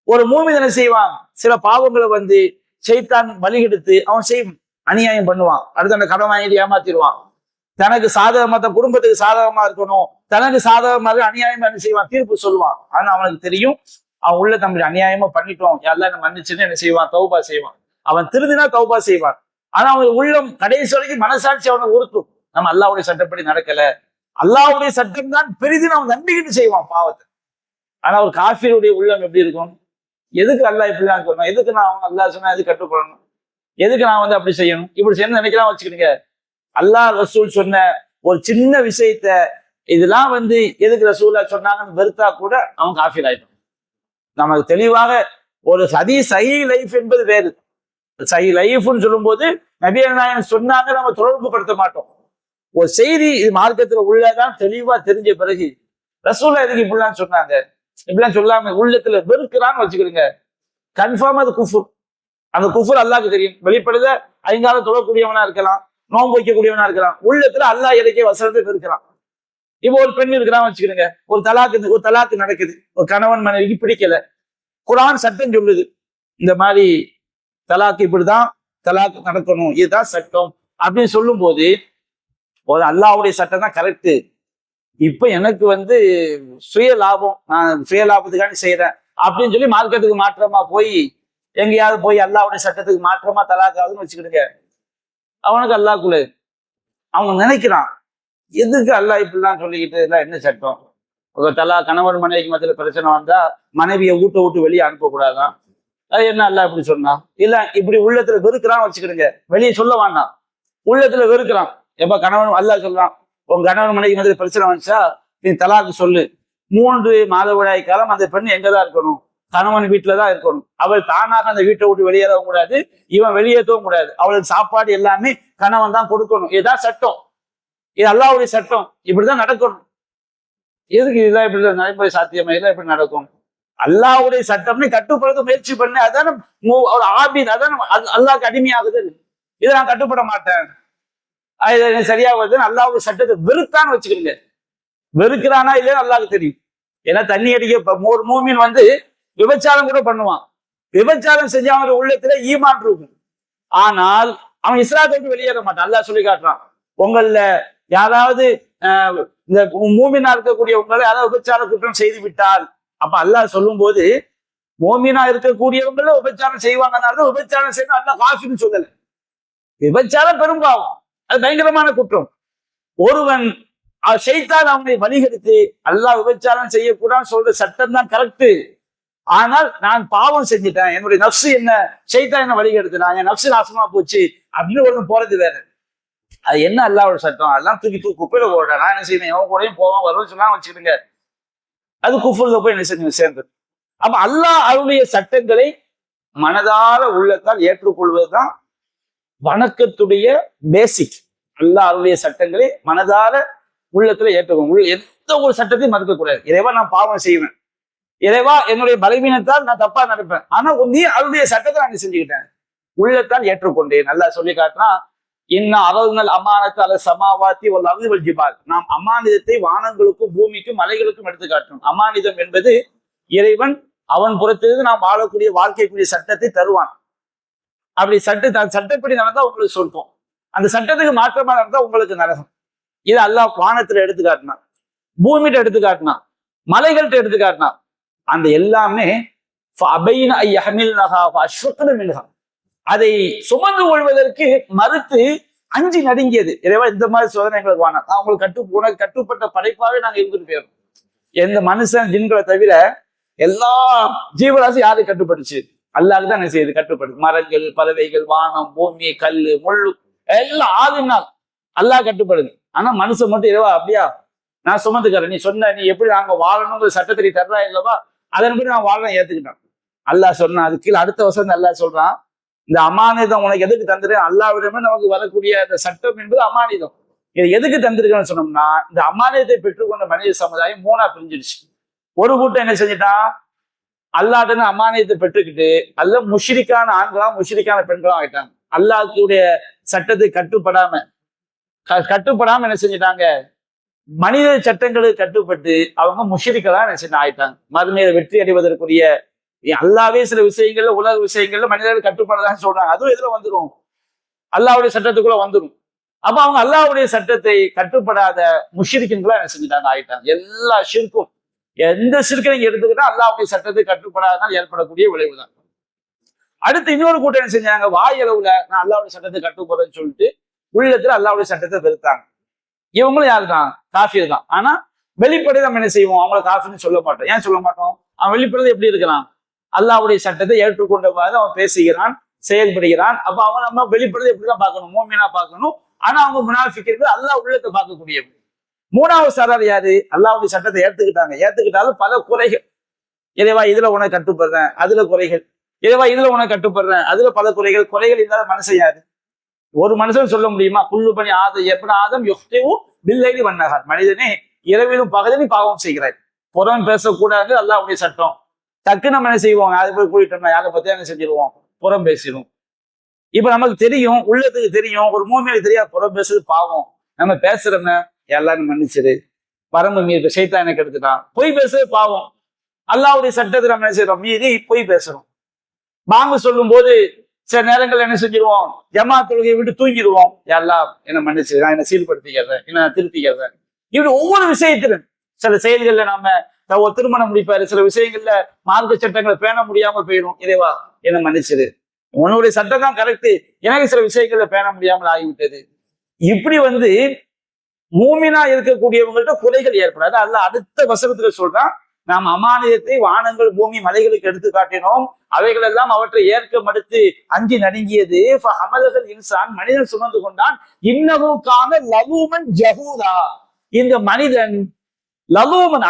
ஒரு மூமின் என்ன செய்வான், சில பாவங்களை வந்து ஷைத்தான் வழிகெடுத்து அவன் செய்வான், அநியாயம் பண்ணுவான், அடுத்து அந்த கடன் வாங்கிட்டு ஏமாத்திடுவான். தனக்கு சாதகமா, தன் குடும்பத்துக்கு சாதகமா இருக்கணும், தனக்கு சாதகமாக அநியாயமா என்ன செய்வான், தீர்ப்பு சொல்லுவான். ஆனா அவனுக்கு தெரியும் அவன் உள்ள தம்பி அநியாயமா பண்ணிட்டோம், யாரெல்லாம் என்ன மன்னிச்சுன்னு என்ன செய்வான், தௌபா செய்வான். அவன் திருந்தினா தௌபா செய்வான். ஆனா அவன் உள்ளம் கடைசி வரைக்கும் மனசாட்சி அவனை உறுத்தும், நம்ம அல்லாஹ்வுடைய சட்டப்படி நடக்கல, அல்லாஹ்வுடைய சட்டம் தான் பெரிதுன்னு அவன் நம்பிக்கிட்டு செய்வான் பாவத்தை. ஆனா ஒரு காஃபிருடைய உள்ளம் எப்படி இருக்கும், எதுக்கு அல்லாஹ் இப்படிலாம் சொல்லணும், எதுக்கு நான் அல்லாஹ் சொன்னா எதுக்கு கட்டுப்படணும், எதுக்கு நான் வந்து அப்படி செய்யணும், இப்படி செய்யணும் நினைக்கலாம் வச்சுக்கிடுங்க. அல்லாஹ் ரசூல் சொன்ன ஒரு சின்ன விஷயத்த இதெல்லாம் வந்து எதுக்கு ரசூலா சொன்னாங்கன்னு வெறுத்தா கூட அவன் காஃபிர் ஆயிட்டான். நமக்கு தெளிவாக ஒரு சஹீஹ் லைஃப் என்பது வேறு. சஹீஹ் லைஃப்னு சொல்லும் போது நபிகள் நாயகம் சொன்னாங்க நம்ம தொடர்பு படுத்த மாட்டோம். ஒரு செய்தி இது மார்க்கத்துல உள்ளதான் தெளிவா தெரிஞ்ச பிறகு ரசூலா எதுக்கு இப்படிலாம் சொன்னாங்க, இப்படிலாம் சொல்லாம உள்ளத்துல வெறுக்கிறான்னு வச்சுக்கிடுங்க, கன்ஃபார்ம் அது குஃபுர். அந்த குஃபுர் அல்லாஹ்க்கு தெரியும். வெளிப்படுத ஐங்காலம் தொழக்கூடியவனா இருக்கலாம், நோன்பு வைக்கக்கூடியவனா இருக்கலாம், உள்ளத்துல அல்லாஹ் இறக்கிய வசனத்தை வெறுக்கிறான். இப்போ ஒரு பெண் இருக்கிறான்னு வச்சுக்கிடுங்க, ஒரு தலாக்கு நடக்குது, ஒரு கணவன் மனைவிக்கு பிடிக்கல, குர்ஆன் சட்டம் சொல்லுது இந்த மாதிரி தலாக்கு இப்படிதான் தலாக்கு நடக்கணும், இதுதான் சட்டம் அப்படின்னு சொல்லும் போது ஒரு அல்லாஹ்வுடைய சட்டம் தான் கரெக்டு, இப்ப எனக்கு வந்து சுய லாபம், நான் சுய லாபத்துக்காண்டி செய்யறேன் அப்படின்னு சொல்லி மார்க்கத்துக்கு மாற்றமா போய் எங்கேயாவது போய் அல்லாஹ்வுடைய சட்டத்துக்கு மாற்றமா தலாக் ஆகுதுன்னு வச்சுக்கிடுங்க, அவனுக்கு அல்லாஹ்க்குள்ள அவங்க நினைக்கிறான், எதுக்கு அல்லாஹ் இப்படிலாம் சொல்லிக்கிட்டு இதெல்லாம் என்ன சட்டம்? தலா கணவன் மனைவிக்கு மத்தியில பிரச்சனை வந்தா மனைவியை விட்டு வெளியே அனுப்பக்கூடாதான், அது என்ன அல்லாஹ் இப்படி சொன்னா? இல்ல இப்படி உள்ளத்துல வெறுக்கிறான்னு வச்சுக்கிடுங்க, வெளியே சொல்ல வேண்டாம், உள்ளத்துல வெறுக்கிறான். எப்ப கணவன் அல்லாஹ் சொல்றான், உங்க கணவன் மனைவிக்கு மத்தியில பிரச்சனை வந்துச்சா நீ தலாக்கு சொல்லு, 3 மாதவிடாய் காலம் அந்த பெண் எங்கதான் இருக்கணும்? கணவன் வீட்டுலதான் இருக்கணும். அவள் தானாக அந்த வீட்டை விட்டு வெளியேறவும் கூடாது, இவன் வெளியேற்றவும் கூடாது. அவளுக்கு சாப்பாடு எல்லாமே கணவன் தான் கொடுக்கணும். இதுதான் சட்டம், இது அல்லாஹ்வுடைய சட்டம், இப்படிதான் நடக்கணும். எதுக்கு இதெல்லாம் இப்படி நடைமுறை சாத்தியமா? இதெல்லாம் எப்படி நடக்கும்? அல்லாஹ்வுடைய சட்டம்னு கட்டுப்படுத்த முயற்சி பண்ணு, அதான ஒரு ஆபீத், அதான அல்லாஹ்க்கு அடிமையாகுது. இதை நான் கட்டுப்பட மாட்டேன், இது சரியா வருது, அல்லாஹ்வுடைய சட்டத்தை வெறுத்தான்னு வச்சுக்கிறீங்க. வெறுக்கிறானா இல்லையா அல்லாஹ்க்கு தெரியும். ஏன்னா தண்ணி அடிக்க ஒரு மூமின் விபச்சாரம் கூட பண்ணுவான், விபச்சாரம் செஞ்ச அவன் உள்ளத்துல ஈமான் இருக்கும், ஆனால் அவன் இஸ்லாத்தை விட்டு வெளியேற மாட்டான். அல்லாஹ் சொல்லி காட்டுறான், உங்கள யாராவது இந்த மூமினா இருக்கக்கூடிய உங்களை யாராவது விபச்சார குற்றம் செய்து விட்டால், அப்ப அல்லாஹ் சொல்லும் போது மோமினா இருக்கக்கூடியவங்கள விபச்சாரம் செய்வாங்கன்னாலும் விபச்சாரம் செய்யணும் அல்லாஹ் காஃபின்னு சொல்லல. விபச்சாரம் பெரும்பாவம், அது பயங்கரமான குற்றம். ஒருவன் ஷைத்தான் அவனை வழிகெடுத்து அல்லாஹ் விபச்சாரம் செய்யக்கூடாதுன்னு சொல்ற சட்டம் தான் கரெக்ட். ஆனால் நான் பாவம் செஞ்சுட்டேன், என்னுடைய நப்சு என்ன ஷைத்தான் என்ன வழிகெடுத்துனா, என் நப்சு நாசமா போச்சு அப்படின்னு ஒண்ணு போறது வேற. அது என்ன அல்லாஹ்வோட சட்டம்? அதெல்லாம் தூக்கி குப்பையில போடுறேன். நான் என்ன செய்யணும், எவன் கூடயும் போவான் வருவேன்னு சொன்னா வச்சுக்கிடுங்க, அது குஃபுர்ல போய் என்ன செஞ்சு சேர்ந்து. அப்ப அல்லாஹ் அவருடைய சட்டங்களை மனதார உள்ளத்தால் ஏற்றுக்கொள்வதுதான் வணக்கத்துடைய பேசிக். அல்லாஹ் அவருடைய சட்டங்களை மனதார உள்ளத்துல ஏற்றுக்கொள்ளும். எந்த ஒரு சட்டத்தையும் மறுக்கக்கூடாது. இறைவா நான் பாவம் செய்வேன், இறைவா என்னுடைய பலவீனத்தால் நான் தப்பா நடப்பேன், ஆனா நீ அவருடைய சட்டத்தை நான் செஞ்சுக்கிட்டேன், உள்ளத்தால் ஏற்றுக்கொண்டேன். நல்லா சொல்லி காட்டினா, இன்னும் அரல்நல் அமானத்தால சமாவாத்தி ஒரு அருள் ஜிபால், நாம் அமானிதத்தை வானங்களுக்கும் பூமிக்கும் மலைகளுக்கும் எடுத்து காட்டணும். அமானிதம் என்பது இறைவன் அவன் புறத்திலிருந்து நாம் வாழக்கூடிய வாழ்க்கைக்குரிய சட்டத்தை தருவான். அப்படி சட்டப்படி நடந்தா உங்களுக்கு சொல்றோம், அந்த சட்டத்துக்கு மாற்றமா நடந்தா உங்களுக்கு நரகம். இது அல்லாஹ் வானத்துல எடுத்து காட்டினான், பூமியிட்ட எடுத்து காட்டினான், மலைகள்கிட்ட எடுத்து காட்டினான். அந்த எல்லாமே அதை சுமந்து கொள்வதற்கு மறுத்து அஞ்சு நடுங்கியது. இறைவா இந்த மாதிரி சோதனை எங்களுக்கு வாங்க, உங்களுக்கு கட்டுப்பட்ட படைப்பாவே நாங்க இருந்துட்டு போயிடும். எந்த மனுஷன் ஜின்களை தவிர எல்லா ஜீவராசி யாரு கட்டுப்பட்டுச்சு? அல்லாஹ் தான் என்ன செய்யுது, கட்டுப்படுது. மரங்கள், பறவைகள், வானம், பூமி, கல்லு, முள்ளு எல்லாம் ஆளுனால் அல்லாஹ் கட்டுப்படுது. ஆனா மனுஷன் மட்டும் இறைவா அப்படியா நான் சுமந்துக்கிறேன், நீ சொன்ன நீ எப்படி நாங்க வாழணுங்கிற சட்டத்தை தர்றா இல்லவா, அதன்படி நான் வாழணும் ஏத்துக்கிட்டேன். அல்லாஹ் சொன்னான். அது கீழே அடுத்த வருஷம் அல்லாஹ் சொல்றான், இந்த அமானிதம் உனக்கு எதுக்கு தந்துருக்கேன்? அல்லாஹ்விடமே நமக்கு வரக்கூடிய அந்த சட்டம் என்பது அமானிதம். இது எதுக்கு தந்திருக்கேன்னு சொன்னோம்னா, இந்த அமானிதத்தை பெற்றுக்கொண்ட மனித சமுதாயம் 3ஆ பிரிஞ்சிருச்சு. ஒரு கூட்டம் என்ன செஞ்சுட்டான், அல்லாஹ்ட்ட அமானியத்தை பெற்றுக்கிட்டு அல்ல முஷ்ரிக்கான ஆண்களாம் முஷ்ரிக்கான பெண்களாம் ஆயிட்டாங்க. அல்லாஹ்வுடைய சட்டத்தை கட்டுப்படாம என்ன செஞ்சிட்டாங்க, மனித சட்டங்களுக்கு கட்டுப்பட்டு அவங்க முஷ்ரிக்கெல்லாம் என்ன செஞ்சு ஆயிட்டாங்க. மறுமையில வெற்றி அடைவதற்குரிய அல்லாவே சில விஷயங்கள்ல உலக விஷயங்கள்ல மனிதர்கள் கட்டுப்படதான் சொல்றாங்க, அதுவும் எதுல வந்துடும், அல்லாஹ்வுடைய சட்டத்துக்குள்ள வந்துடும். அப்ப அவங்க அல்லாஹ்வுடைய சட்டத்தை கட்டுப்படாத முஷ்ரிக்குங்களா என்ன செஞ்சுட்டாங்க, ஆயிட்டாங்க. எல்லா ஷிர்க்கும், எந்த ஷிர்க்கை நீங்க எடுத்துக்கிட்டா அல்லாஹ்வுடைய சட்டத்தை கட்டுப்படாதனால் ஏற்படக்கூடிய விளைவுதான். அடுத்து இன்னொரு கூட்டம் என்ன செஞ்சாங்க, வாயளவுல நான் அல்லாஹ்வுடைய சட்டத்தை கட்டுப்படுறேன்னு சொல்லிட்டு உள்ளத்துல அல்லாஹ்வுடைய சட்டத்தை வெறுத்தாங்க. இவங்களும் யாரு தான், காஃபிர் தான். ஆனா வெளிப்படை நம்ம என்ன செய்வோம், அவங்கள காஃபின்னு சொல்ல மாட்டோம். ஏன் சொல்ல மாட்டோம்? அவன் வெளிப்படை எப்படி இருக்கிறான், அல்லாஹ்வுடைய சட்டத்தை ஏற்றுக்கொண்ட மாதிரி அவன் பேசுகிறான், செயல்படுகிறான். அப்ப அவன் நம்ம வெளிப்படை எப்படிதான் பார்க்கணும், மோமினா பார்க்கணும். ஆனா அவங்க முனாஃபிக்கள் அல்லாஹ் உள்ளத்தை பார்க்கக்கூடியவங்க. 3வது சாரார் யாரு, அல்லாஹ்வுடைய சட்டத்தை ஏத்துக்கிட்டாலும் பல குறைகள். இறைவா இதுல உனக்கு கட்டுப்படுறேன், அதுல குறைகள். இறைவா இதுல உனக்கு கட்டுப்படுறேன், அதுல பல குறைகள். குறைகள் இல்லாத மனுஷன் யாரு? ஒரு மனுஷன் சொல்ல முடியுமா, குல்லு பணி ஆதம் யுக்திவு பில்லைலி வன்னஹார், மனிதனே இரவிலும் பகலிலும் பாவம் செய்கிறாய். புறம் பேசக்கூடாது அல்லாஹ்வுடைய சட்டம். டக்கு நம்ம என்ன செய்வோம், அது போய் கூட்டிட்டோம்னா யாரை பத்தி என்ன செஞ்சிருவோம், புறம் பேசிடுவோம். இப்ப நமக்கு தெரியும், உள்ளத்துக்கு தெரியும், ஒரு மூமினுக்கு தெரியாது புறம் பேசுறது பாவம். நம்ம பேசுறோம்னா எல்லாரும் மன்னிச்சிரு, வரம்பு மீறி ஷைத்தான் எனக்கு எடுத்துட்டான், பொய் பேசுறது பாவம். அல்லாஹ்வுடைய சட்டத்தை நம்ம என்ன செய்யறோம், மீறி பொய் பேசுறோம். பாங்கு சொல்லும் போது சில நேரங்கள் என்ன செஞ்சிருவோம், ஜமாத் தொழுகையை விட்டு தூங்கிடுவோம். எல்லாம் என்ன மன்னிச்சு, நான் என்ன சீர்படுத்திக்கிறேன், என்ன திருத்திக்கிறேன். இப்படி ஒவ்வொரு விஷயத்திலும் சில செயல்கள்ல நாம ஒரு திருமணம் முடிப்பாரு, சில விஷயங்கள்ல மார்க்க சட்டங்களை பேண முடியாம போயிடும். இறைவா என்ன மன்னிச்சிரு, உன்னுடைய சட்டம் தான் கரெக்ட், எனக்கு சில விஷயங்கள்ல பேண முடியாமல் ஆகிவிட்டது. இப்படி மூமினா இருக்கக்கூடியவங்கள்ட்ட குறைகள் ஏற்படாது. அல்ல அடுத்த வசனத்துல சொல்றான், நாம் அமானியத்தை வானங்கள் பூமி மலைகளுக்கு எடுத்து காட்டினோம், அவைகள் எல்லாம் அவற்றை ஏற்க மறுத்து அஞ்சி நடுங்கியது. இன்சான் மனிதன் சுமந்து கொண்டான், இன்னமுக்கான லவூமன் ஜஹூதா. இந்த மனிதன் லவூமன்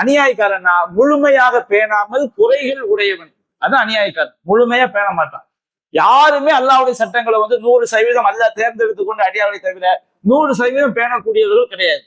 அநியாயக்காரன் முழுமையாக பேணாமல் குறைகள் உடையவன். அதான் அநியாயக்காரன், முழுமையா பேண மாட்டான். யாருமே அல்லாஹ்வுடைய சட்டங்களை 100% அல்லாஹ் தேர்ந்தெடுத்து கொண்டு அடியாரை தவிர 100% பேணக்கூடியவர்கள் கிடையாது.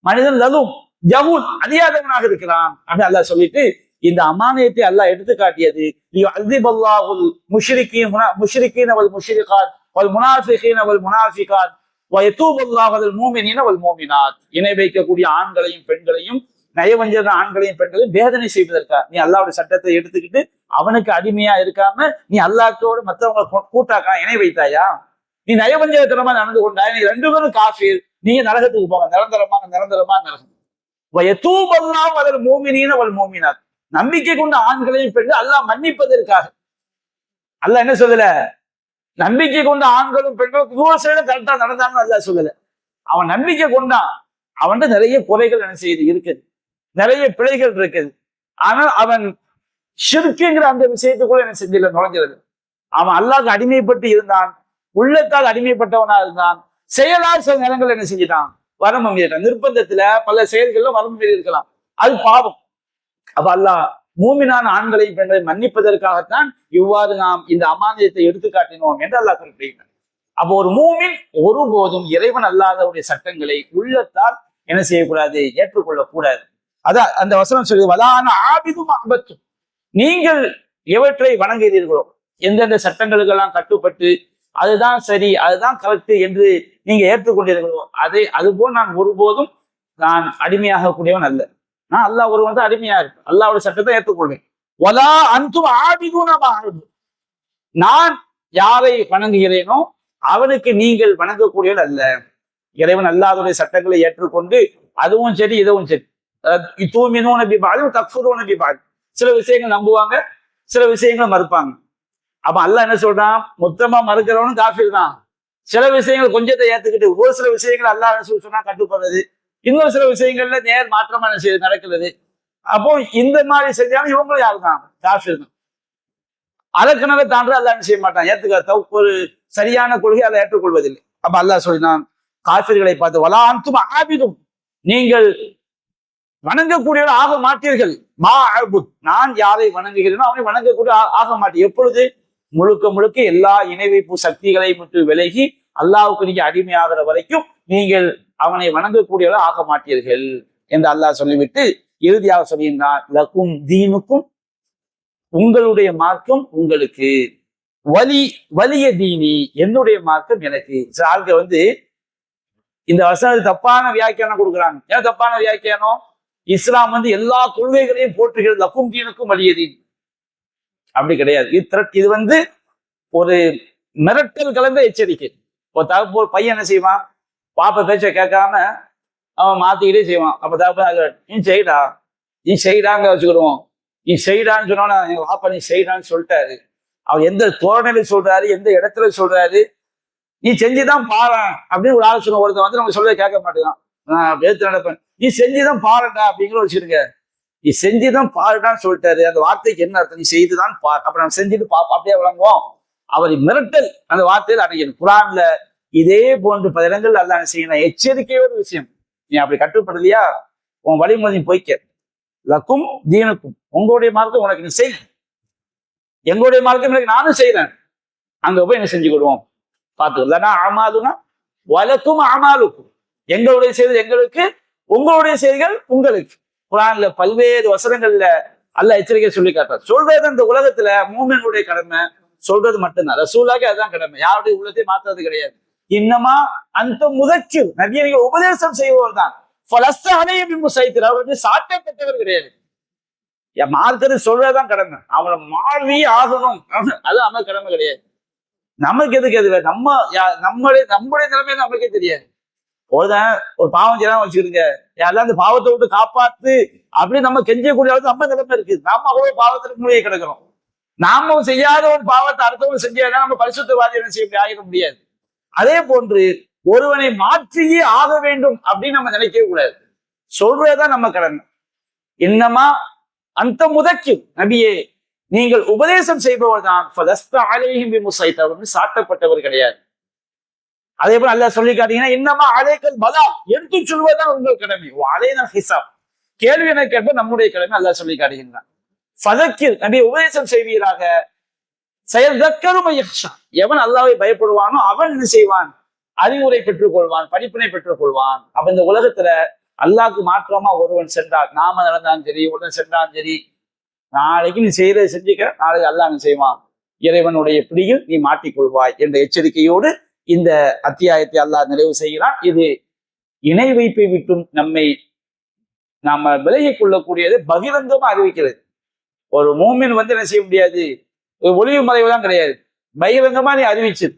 மனிதன் லலும் ஜஹூல் அறியாதவனாக இருக்கிறான் அப்படின்னு அல்லாஹ் சொல்லிட்டு இந்த அமானியத்தை அல்லாஹ் எடுத்து காட்டியது. யுஅஸிபல்லாஹுல் முஷ்ரிகீன வல் முஷ்ரிகாத் வல் முனாஃபிகீன வல் முனாஃபிகாத் வ யதூபுல்லாஹு அலல் முஃமினீன வல் முஃமினாத். இணை வைக்கக்கூடிய ஆண்களையும் பெண்களையும், நயவஞ்சக ஆண்களையும் பெண்களையும் வேதனை செய்வதற்காக நீ அல்லாஹ்வுடைய சட்டத்தை எடுத்துக்கிட்டு அவனுக்கு அடிமையா இருக்காம நீ அல்லாஹ்வோடு மற்றவங்க கூட்டாக்கா இணை வைத்தாயா? நீ நயவஞ்சகத்தனமா நடந்து கொண்டாய், நீ 2 பேரும் காஃபிர், நீங்க நரகத்துக்கு போங்க, நிரந்தரமா நரகம். யதூபல்லாஹு அலல் முஃமினீன வல் முஃமினாத். நம்பிக்கை கொண்ட ஆண்களையும் பெண்கள் அல்லாஹ் மன்னிப்பதற்காக. அல்லாஹ் என்ன சொல்லல? நம்பிக்கை கொண்ட ஆண்களும் பெண்களும் 100% கரெக்டா நடந்தான்னு அல்லாஹ் சொல்லல. அவன் நம்பிக்கை கொண்டான், அவன்கிட்ட நிறைய குறைகள் என்ன செய்யுது இருக்குது, நிறைய பிழைகள் இருக்குது. ஆனால் அவன் ஷிர்க்குங்கிற அந்த விஷயத்துக்குள்ள என்ன செஞ்சல நுழைஞ்சிருது. அவன் அல்லாஹ்க்கு அடிமைப்பட்டு இருந்தான், உள்ளத்தால் அடிமைப்பட்டவனா இருந்தான், செயலால் சில நேரங்கள் என்ன செஞ்சிட்டான், வரம்பு மீறிட்டான். நிர்பந்தத்துல பல செயல்கள்ல வரம்பு மீறி இருக்கலாம், அது பாவம். அப்ப அல்லாஹ் மூமினான ஆண்களையும் பெண்களை மன்னிப்பதற்காகத்தான் இவ்வாறு நாம் இந்த அமானியத்தை எடுத்து காட்டினோம் என்று அல்லாஹ் குறிப்பிடுகிறார். அப்போ ஒரு மூமின் ஒருபோதும் இறைவன் அல்லாதவருடைய சட்டங்களை உள்ளத்தால் என்ன செய்யக்கூடாது, ஏற்றுக்கொள்ளக்கூடாது. அதான் அந்த வசனம் சொல்லுது, வலான ஆபிதும் அபத்தும். நீங்கள் எவற்றை வணங்குகிறீர்களோ, எந்தெந்த சட்டங்களுக்கெல்லாம் கட்டுப்பட்டு அதுதான் சரி, அதுதான் கரெக்ட் என்று நீங்க ஏற்றுக்கொண்டீர்களோ, அதுபோல் நான் ஒருபோதும் நான் அடிமையாக கூடியவன் அல்ல. நான் அல்லாஹ் ஒருவன் தான் அடிமையா இருக்கு, அல்லாஹ்வுடைய சட்டத்தை ஏற்றுக்கொள்வேன். வலா அன்தும் ஆபிதுன மா அஅபுது. நான் யாரை வணங்குகிறேனோ அவனுக்கு நீங்கள் வணங்கக்கூடியவன் அல்ல. இறைவன் அல்லாஹ்வுடைய சட்டங்களை ஏற்றுக்கொண்டு அதுவும் சரி இதுவும் சரி, தூமினூன பிபாதும் தக்ஃபுரூன பிபாத். சில விஷயங்கள் நம்புவாங்க, சில விஷயங்கள் மறுப்பாங்க. அப்ப அல்லாஹ் என்ன சொல்றான், மொத்தமா மறுக்கிறவனும் காஃபிர் தான். சில விஷயங்கள் கொஞ்சத்தை ஏத்துக்கிட்டு ஒரு சில விஷயங்கள் அல்லாஹ் சொன்னா கட்டுப்படுறது, இன்னொரு சில விஷயங்கள்ல நேர் மாற்றமா நடக்கிறது. அப்போ இந்த மாதிரி செஞ்சாலும் இவங்களும் யாரு தான், காஃபிர் தான். அதற்கிணவை தாண்ட அல்லாஹ் என்ன செய்ய மாட்டான், ஏத்துக்க ஒரு சரியான கொள்கை அதை ஏற்றுக்கொள்வதில்லை. அப்ப அல்லாஹ் சொல்லினான் காஃபிர்களை பார்த்து, வலா அன்தும் ஆபிதும், நீங்கள் வணங்கக்கூடியவர் ஆக மாட்டீர்கள். மா அஅபுத், நான் யாரை வணங்குகிறேனோ அவனை வணங்கக்கூடிய ஆக மாட்டேன். எப்பொழுது? முழுக்க முழுக்க எல்லா இணை வைப்பு சக்திகளை மட்டும் விலகி அல்லாஹ்வுக்கு நீங்க அடிமையாகிற வரைக்கும் நீங்கள் அவனை வணங்கக்கூடியவர்கள் ஆக மாட்டீர்கள் என்று அல்லாஹ் சொல்லிவிட்டு இறுதியாக சொல்லியிருந்தார், லக்கும் தீனுக்கும், உங்களுடைய மார்க்கம் உங்களுக்கு, வலிய தீனி, என்னுடைய மார்க்கம் எனக்கு. ஆள்க இந்த வசனத்துக்கு தப்பான வியாக்கியானம் கொடுக்குறாங்க. ஏன் தப்பான வியாக்கியானம்? இஸ்லாம் எல்லா கொள்கைகளையும் போற்றுகிறது, லக்கும் தீனுக்கும் வலிய தீன். அப்படி கிடையாது. இது ஒரு மிரட்டல் கலந்த எச்சரிக்கை. ஒரு பையன் என்ன செய்வான், பாப்பா பேச்ச கேட்காம அவன் மாத்திக்கிட்டே செய்வான். அப்ப தகப்ப நீ செய்டா, நீ செய்டாங்க வச்சுக்கிடுவோம், நீ செய்டான்னு சொன்னா எங்க பாப்பா நீ செய்டான்னு சொல்லிட்டாரு. அவர் எந்த தோரணையில சொல்றாரு, எந்த இடத்துல சொல்றாரு, நீ செஞ்சுதான் பாரு அப்படின்னு ஒரு ஆலோசனை. ஒருத்தன் நம்ம சொல்ல கேட்க மாட்டேங்கான், நான் பேத்து நடப்பேன், நீ செஞ்சுதான் பாருடா அப்படிங்கிற வச்சுருங்க. நீ செஞ்சுதான் பாருடான்னு சொல்லிட்டாரு, அந்த வார்த்தைக்கு என்ன அர்த்தம், நீ செய்துதான் பாரு. அப்ப நம்ம செஞ்சுட்டு அப்படியே வழங்குவோம். அவர் மிரட்டல் அந்த வார்த்தையில் அடையணும். குரான்ல இதே போன்று 10 இடங்கள் அல்லாஹ் என்ன செய்யணும், எச்சரிக்கையோட விஷயம். நீ அப்படி கட்டுப்படலையா உன் வழிமுறை போய்க்க. லக்கும் தீனுக்கும், உங்களுடைய மார்க்கம் உனக்கு நீ செய், எங்களுடைய மார்க்கம் எனக்கு நானும் செய்யறேன், அங்க போய் என்ன செஞ்சுக்கிடுவோம் பார்த்துக்கலன்னா அமாலுனா வலக்கும் அமாலுக்கும், எங்களுடைய செய்திகள் எங்களுக்கு, உங்களுடைய செய்திகள் உங்களுக்கு. குரான்ல பல்வேறு வசனங்கள்ல அல்லாஹ் எச்சரிக்கை சொல்லி காட்டுறார். சொல்றது இந்த உலகத்துல மூமின்களுடைய கடமை சொல்றது மட்டும்தான், ரசூலுல்லாஹ்க்கு அதுதான் கடமை, யாருடைய உள்ளத்தை மாத்துறது கிடையாது. இன்னமா அந்த முதற்சில் நபியை நீங்கள் உபதேசம் செய்வோர் தான், அவருக்கு சாட்டப்பட்டவர் கிடையாது. மார்க்கது சொல்றதுதான் கடமை, அவனை மாறி ஆகணும் அது அவன் கடமை கிடையாது. நமக்கு எதுக்கு எது, நம்முடைய நிலைமை நமக்கே தெரியாது. ஒரு பாவம் செய்யலாம் வச்சுக்கிடுங்க, யாரெல்லாம் அந்த பாவத்தை விட்டு காப்பாத்து அப்படின்னு நம்ம கெஞ்சக்கூடிய அளவுக்கு நம்ம நிலைமை இருக்கு. நாம அவ்வளவு பாவத்திற்கு மூலிகை கிடக்கிறோம். நாம செய்யாத ஒரு பாவத்தை அடுத்தவங்க செஞ்சா நம்ம பரிசுத்தவாதி என்ன செய்ய ஆகிட முடியாது. அதே போன்று ஒருவனை மாற்றியே ஆக வேண்டும் அப்படின்னு நம்ம நினைக்கவே கூடாது. சொல்றதுதான் நம்ம கடன். இன்னமா அந்த முதக்கு நபியே, நீங்கள் உபதேசம் செய்பவர் தான் சாட்டப்பட்டவர் கிடையாது. அதே போல அல்லாஹ் சொல்லி காட்டீங்கன்னா, இன்னமா அலைக்கல் பலா, எடுத்து சொல்வதுதான் உங்கள் கடமை. அலைனா ஹிசாப், கேள்வி என கேட்ப நம்முடைய கடமை. அல்லாஹ் சொல்லி காட்டுகின்றான். ஃபதக்கிர், நபி உபதேசம் செய்வீராக. செயல்தக்கரும் யக்ஷா, எவன் அல்லாஹ்வை பயப்படுவானோ அவன் என்ன செய்வான்? அறிவுரை பெற்றுக் கொள்வான், படிப்பினை பெற்றுக் கொள்வான். அப்ப இந்த உலகத்துல அல்லாஹ்க்கு மாற்றமா ஒருவன் சென்றால், நாம நடந்தாலும் சரி, ஒருவன் சென்றாலும் சரி, நாளைக்கு நீ செய்யறதை செஞ்சுக்க, நாளைக்கு அல்லாஹ் என்ன செய்வான்? இறைவனுடைய பிடியில் நீ மாட்டிக்கொள்வாய் என்ற எச்சரிக்கையோடு இந்த அத்தியாயத்தை அல்லாஹ் நிறைவு செய்கிறான். இது இணை வைப்பை விட்டும் நாம விலகிக் கொள்ளக்கூடியது பகிரங்கமா அறிவிக்கிறது. ஒரு மூமின் வந்து என்ன செய்ய முடியாது, ஒளிவு மறைவுதான் கிடையாது, பகிரங்கமா நீ அறிவிச்சு,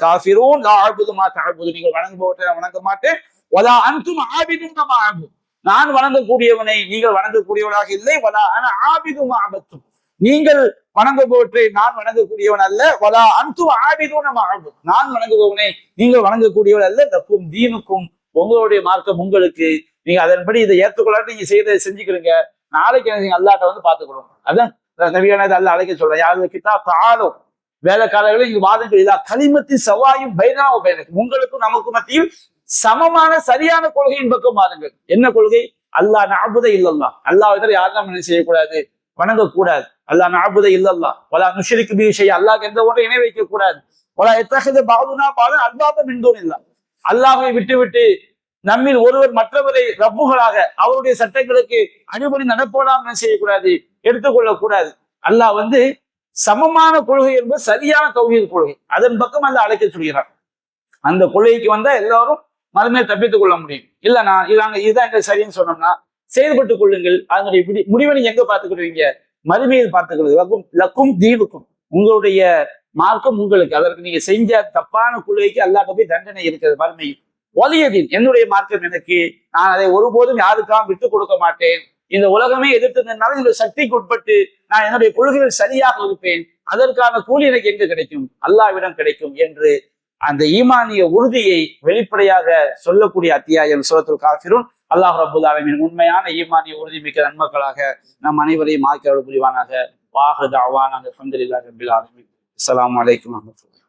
காஃபிரூன் லா அஅ்புது மா தஅ்புது, நீங்கள் வணங்குபவற்றை நான் வணங்க மாட்டேன், வலா அன்தும் ஆபிதுன மா அஅ்புது, நான் வணங்கக்கூடியவனை நீங்கள் வணங்கக்கூடியவனாக இல்லை, வலா அன ஆபிது மா அபத்தும், நீங்கள் வணங்குபவற்றை நான் வணங்கக்கூடியவன் அல்ல, வலா அன்தும் ஆபிதுன மா அஅ்புது, நான் வணங்குபவனை நீங்கள் வணங்கக்கூடியவன் அல்ல, லக்கும் தீனுக்கும், உங்களுடைய மார்க்கம் உங்களுக்கு, நீங்க அதன்படி இதை ஏற்றுக்கொள்ளாட்டி நீங்க செய்யறதை செஞ்சுக்கிறீங்க, நாளைக்கு நீங்க அல்லாஹ்ட்ட வந்து பார்த்துக்கணும். அதான் நபியான அல்லாஹ் அழைக்க சொல்றேன், யாரு கிதாப் தாலும், வேலைக்காரர்களை இங்கு வாதங்கள் இல்லா களிமத்தின் செவ்வாயும் பைனாவ பைனக்கும், உங்களுக்கும் நமக்கு மத்தியில் சமமான சரியான கொள்கையின் பக்கம் வாருங்கள். என்ன கொள்கை? அல்லாஹ் நஅ்புத இல்லல்லாஹ், அல்லாஹ் இதர யாரும் என்ன செய்யக்கூடாது, வணங்கக்கூடாது. அல்லாஹ் நஅ்புத இல்லல்லாஹ் வலா நுஷ்ரிகு பிஹி ஷைஅ, அல்லாஹ்க்கு எந்த ஒன்றை இணை வைக்க கூடாது. வலா யத்தஹித பஅதுனா பஅதன் அர்பாபன் மின் தூனில்லாஹ், அல்லாஹ்வை விட்டுவிட்டு நம்மில் ஒருவர் மற்றவரை ரப்புகளாக அவருடைய சட்டங்களுக்கு அனுபடி நடப்போடாமல் என்ன செய்யக்கூடாது, எடுத்துக்கொள்ளக்கூடாது. அல்லாஹ் வந்து சமமான கொள்கை என்பது சரியான தௌஹீத் கொள்கை, அதன் பக்கம் அல்லாஹ் அழைக்க சொல்கிறார். அந்த கொள்கைக்கு வந்தா எல்லாரும் மறுமையை தப்பித்துக் கொள்ள முடியும். இல்லைனா இதுதான் எங்க சரின்னு சொன்னோம்னா செயல்பட்டுக் கொள்ளுங்கள். அதனுடைய முடிவை நீங்க எங்க பார்த்துக்கிடுவீங்க? மறுமையில் பார்த்துக்கிறது. லக்கும் தீனுக்கும், உங்களுடைய மார்க்கம் உங்களுக்கு, அதற்கு நீங்க செஞ்ச தப்பான கொள்கைக்கு அல்லாஹ் போய் தண்டனை இருக்கிறது மறுமையில். ஒலியதில், என்னுடைய மார்க்கம் எனக்கு, நான் அதை ஒருபோதும் யாருக்காக விட்டுக் கொடுக்க மாட்டேன். இந்த உலகமே எதிர்த்து நின்றாலும் இந்த சக்திக்கு உட்பட்டு நான் என்னுடைய கொள்கைகள் சரியாக இருப்பேன். அதற்கான கூலி எனக்கு எங்கு கிடைக்கும்? அல்லாஹ்விடம் கிடைக்கும் என்று அந்த ஈமானிய உறுதியை வெளிப்படையாக சொல்லக்கூடிய அத்தியாயம் சூரத்துல் காஃபிரூன். அல்லாஹ் ரப்பல் ஆலமீன் உண்மையான ஈமானிய உறுதி மிக்க நன்மக்களாக நம் அனைவரையும் ஆக்கி அருள் புரிவானாக. வாஹு தஅவானா அல்ஹம்துலில்லாஹி ரப்பில் ஆலமீன். அஸ்ஸலாமு அலைக்கும் வரஹ்மத்துல்லாஹி.